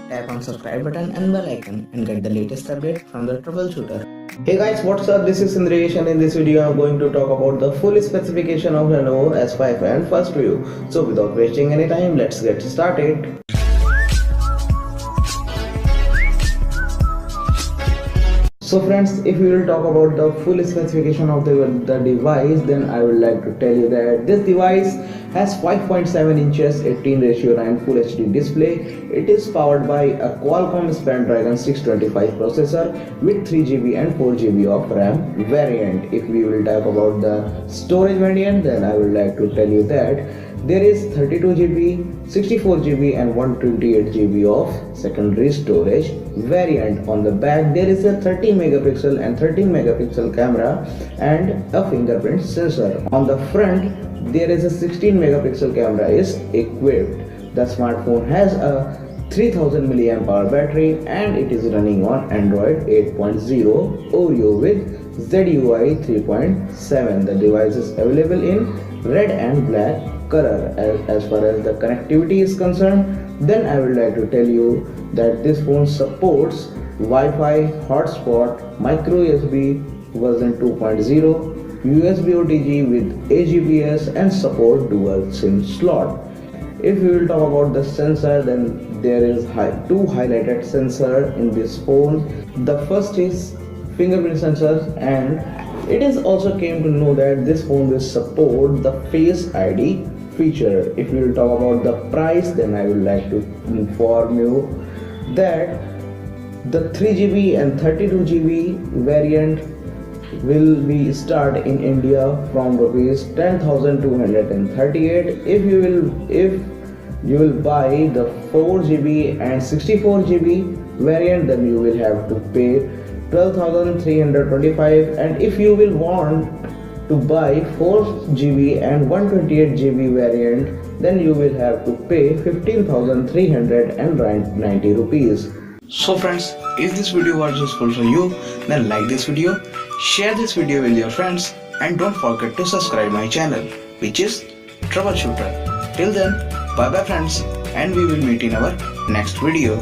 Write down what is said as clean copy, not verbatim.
tap on subscribe button and bell icon and get the latest update from the troubleshooter. Hey guys, what's up? This is Indresh, and in this video I'm going to talk about the full specification of Lenovo S5 and first view. So without wasting any time, let's get started. So friends, if we will talk about the full specification of the device, then I would like to tell you that this device has 5.7 inches 18:9 Full HD display. It is powered by a Qualcomm Spandregon 625 processor with 3GB and 4GB of RAM variant. If we will talk about the storage variant, then I would like to tell you that there is 32GB, 64GB and 128GB of secondary storage variant. On the back there is a 13 megapixel and 13 megapixel camera and a fingerprint sensor. On the front there is a 16 megapixel camera is equipped. The smartphone has a 3000 mAh battery and it is running on Android 8.0 Oreo with ZUI 3.7. The device is available in red and black color. As far as the connectivity is concerned, then I would like to tell you that this phone supports Wi-Fi, hotspot, micro USB version 2.0, USB OTG with AGPS and support dual SIM slot. If we will talk about the sensor, then there is two highlighted sensor in this phone. The first is fingerprint sensor, and it is also came to know that this phone will support the Face ID feature. If we will talk about the price, then I would like to inform you that the 3GB and 32GB variant will be start in India from rupees 10,238. If you will buy the 4GB and 64GB variant, then you will have to pay 12,325, and if you will want to buy 4GB and 128GB variant, then you will have to pay 15,390 rupees. So friends, if this video was useful for you, then like this video, share this video with your friends and don't forget to subscribe my channel, which is Troubleshooter. Till then, bye bye friends, and we will meet in our next video.